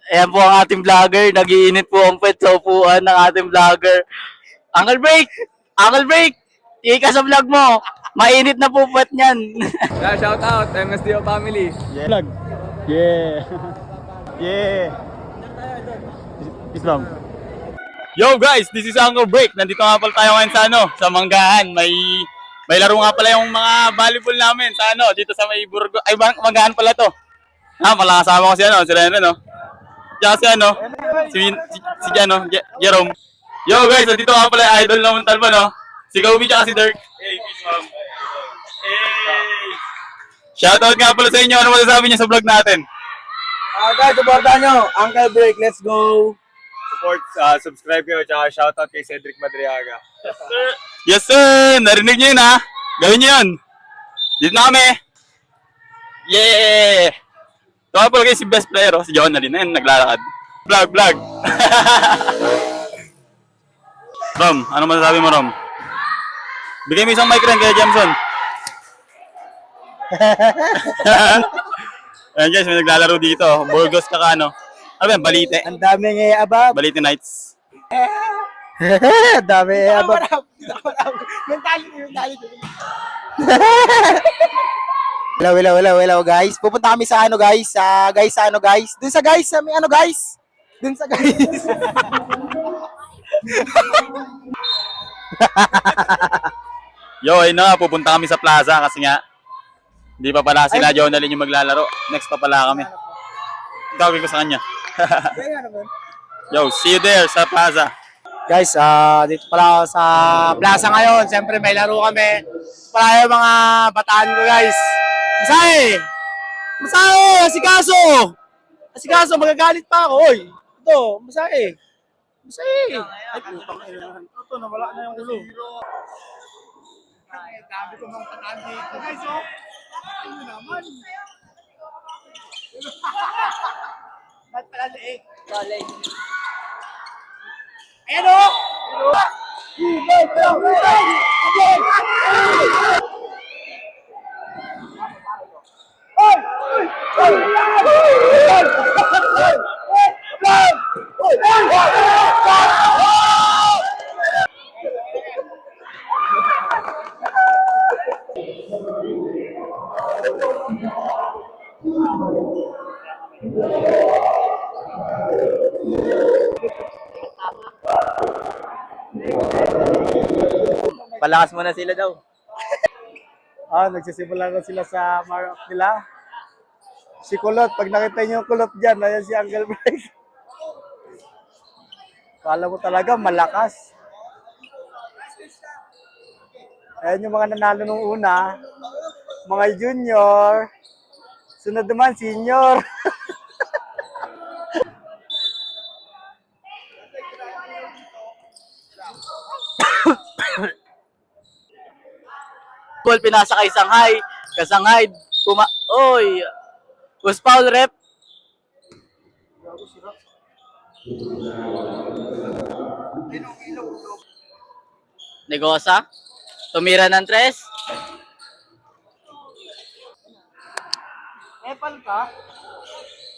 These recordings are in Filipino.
Ayan po ang ating vlogger. Nagiinit po ang pet sa upuan ng ating vlogger. Uncle Break! Uncle Break! Tingin ka sa vlog mo. Mainit na po pet niyan. Yeah, shout out, MSDO family. Yeah. Vlog. Yeah. Yeah. Islam. Yo guys, this is Uncle Break. Nandito nga pala tayo ngayon sa sa Manggahan. May laro nga pala yung mga volleyball namin sa dito sa may Burgo. Ay, Manggahan pala to. Pala kasama ko si si Rene, no? Diyan si Jerome. Yo guys, nandito nga pala yung idol naman talba, no? Si Kobe tsaka si Dirk. Hey, peace mom. Hey! Shoutout nga pala sa inyo. Ano masasabi niyo sa vlog natin? Guys, supportan nyo. Uncle Break, let's go. Support, subscribe kayo, tsaka shoutout kay Cedric Madriaga. Yes sir! Narinig niyo yun ha? Gawin niyo yun. Dito na kami. Yeah! Ito nga pala kayo si best player, si John na rin. Ayun, naglalakad. Vlog! Rom, ano masasabi mo, Rom? Bigay mo isang mic rin kay Jamson. Ayan guys, may naglalaro dito. Burgos kaka ano ba yan? Balite. Ang daming abab. Balite Knights. Ang daming abab. Mentality. Hello guys. Pupunta kami sa guys. Dun sa guys, sa may guys. Dun sa guys. Yo, ayun na nga, pupunta kami sa plaza kasi nga hindi pa pala sila Jonalyn yung maglalaro. Next pa pala kami. Gagawin ko sa kanya. Yo, see you there sa plaza. Guys, dito pala ako sa plaza ngayon. Siyempre may laro kami. Pala yung mga bataan ko guys. Masahe! Asikaso! Magagalit pa ako. Oy! Ito, masahe! Ay, putang ina. Ito, nawala na yung ulo. Ay, dami ko mga bataan dito guys, oh! Ano naman? Ba't pala liig? Ayan o! Palakas mo na sila daw. Nagsisimula na sila sa mark nila. Si Kulot, pag nakita niyo yung Kulot dyan, ayan si Uncle Break. Kala mo talaga malakas. Ayan yung mga nanalo nung una. Mga junior. Sunod naman, senior. Ball pinasa kay Shanghai. Kasanghay. Oy! Was foul rep. Negosa. Tumira ng tres. Epal ka?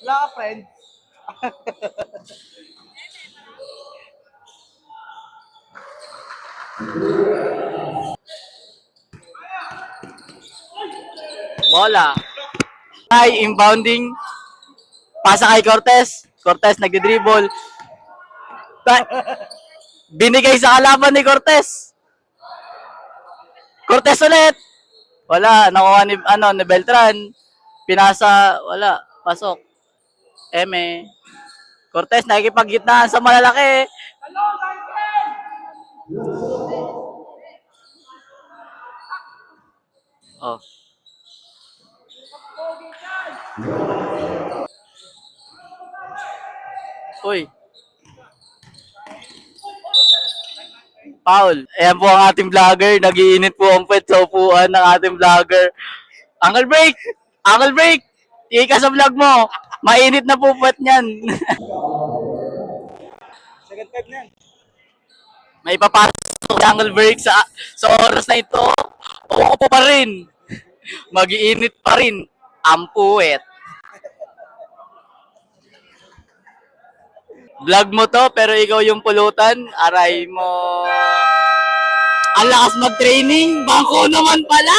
Wala ka, friend? Bola. Ay, inbounding. Pasa kay Cortez. Cortez nagdi-dribble. Binigay sa kalaban ni Cortez. Cortez ulit. Wala, nakuha ni Beltran. Pinasa, wala, pasok. Eme. Cortez nakikipag-gitnaan sa malalaki. Oh. Uy. Paul. Ayan po ang ating vlogger. Nagiinit po ang pet sa upuan ng ating vlogger. Uncle Break! Uncle Break! Tingin ka sa vlog mo. Mainit na po pet niyan. Second time na yan. May papasok si Uncle Break sa oras na ito. Oo po pa rin. Mag-iinit pa rin ang puwet. Vlog mo to, pero ikaw yung pulutan. Aray mo. Ang lakas mag-training. Bangko naman pala.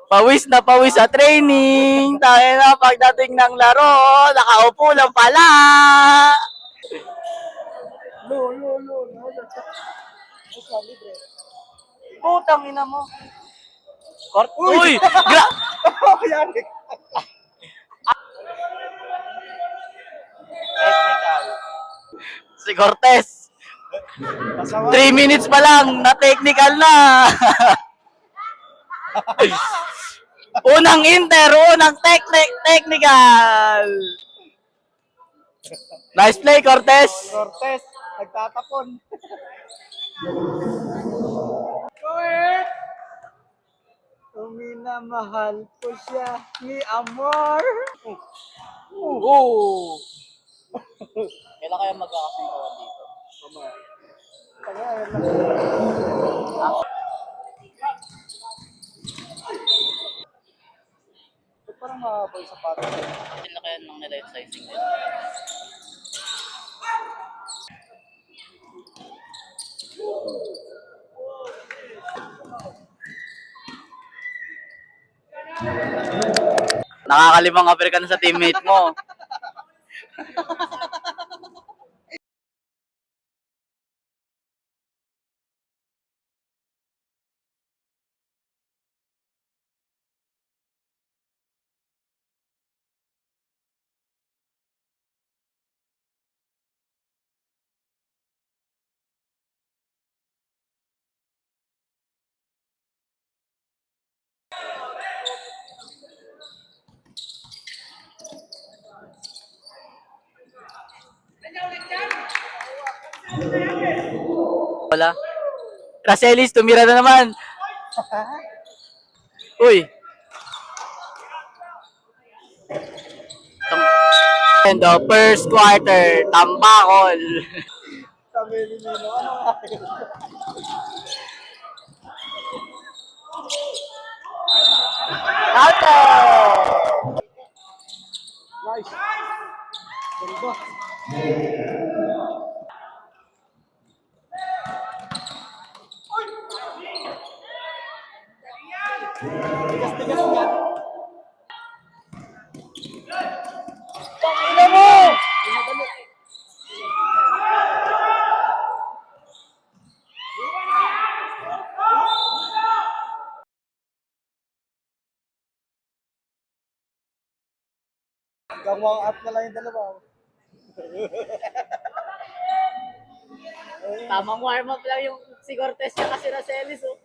Pawis na pawis sa training. Tayo na pagdating ng laro. Nakaupo lang pala. Putang ina mo. Uy! Si Cortez. 3 minutes pa lang, na-technical na. Unang inter, unang technical. Nice play, Cortez. Cortez, nagtatapon. Minamahal ko siya ni Amor. Kailan kaya magkakasingkawan dito? Parang mahaba yung sapatos. Kailan kaya nang nila yung sizing nila? Nakakalimang African sa teammate mo. Wala. Racelis, tumira na naman. Uy. And the first quarter, tambakol. Sabi ni Nino, ano nga yun? Nice. Ganda. Tigas-tigas yan. Pangina mo! Gamang up na lang yung dalawa. Tamang warm-up lang yung si Cortez at si Racelis. Oh.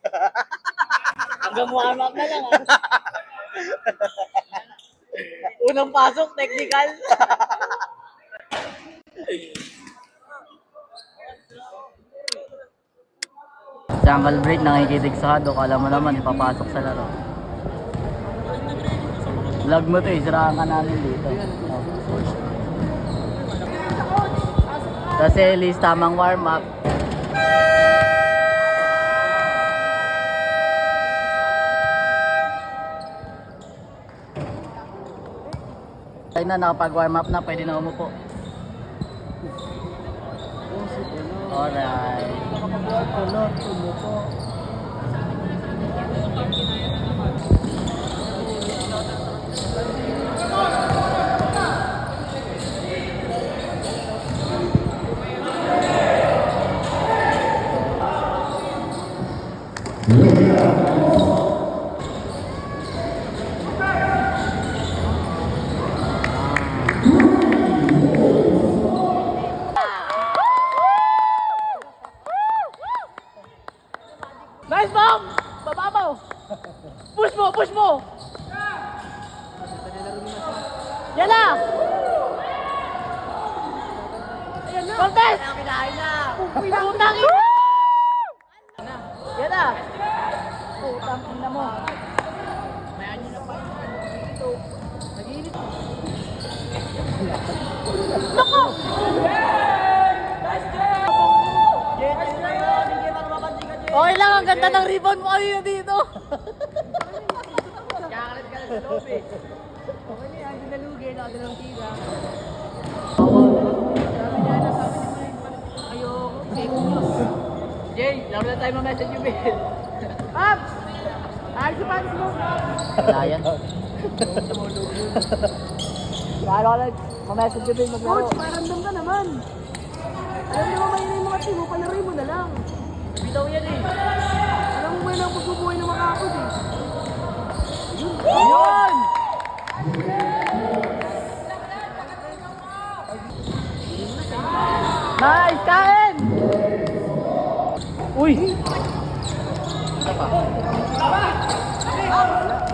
Hanggang warm-up na lang. Ah. Unang pasok, technical. Jungle break, nakikitig sa hado. Kala mo naman, ipapasok sa laro. Vlog mo to, isiraan ka namin dito. Racelis, tamang warm-up. Tayo na, nakapag-warm up na, pwede na umupo. Alright. Nice bomb! Bababaw! Push mo! Push mo! Yan na! Cortez! Kinain na! Putang ina! Yan na! Putang ina mo! Mayan nyo na pa dito. Nag-iinit. Loko! Okay lang, ang ganda ng rebound mo kanina dito. Kakalit ka na sa lobby. Okay na yan, dinalugi, nakadalang tira. Sabi niya na, sabi niya ayoko, fake news. Jay, laro na tayo ma-message yung bill. Pops! Ayos si Pops mo! Wala yan. Lalo ka lang, ma-message yung bill maglaro. Coach, maramdam ka naman. Alam niyo ba yung mga team mo, palaroin mo na lang. Bitaw yan eh. Alam mo ba yung pagbubuhay ng makakot eh. Ayun! Nice, kain! Uy!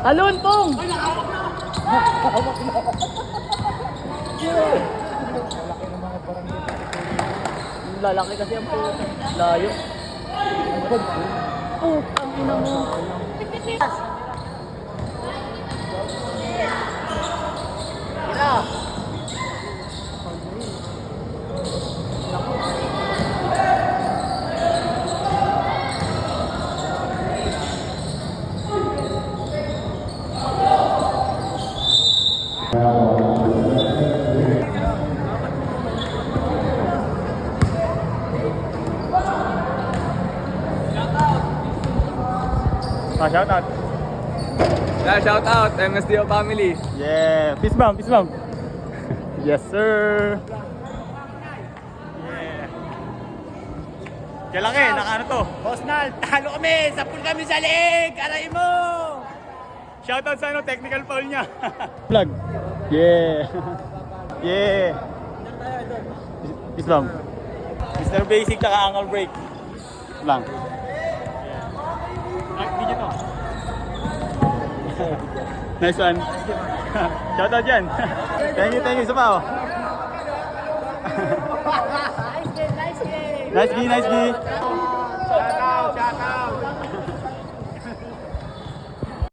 Talon, Pong! Lalaki kasi ang po. Layo. Oh, ang ina mo. Shout out. Shout out, MSDO family. Yeah, peace bomb, peace bomb. Yes, sir. Yeah. Kailangan naka ano to? Bosnal, talo kami! Sapul kami sa leeg! Aray mo! Shout out sa ano, technical foul niya. Vlog. Yeah. Yeah. Peace bomb. Mr. Basic taka angle break. Lang. Ay, video to. Nice one. Shout out dyan. Thank you. Isa pa oh. Nice game, nice game. Nice G, nice G.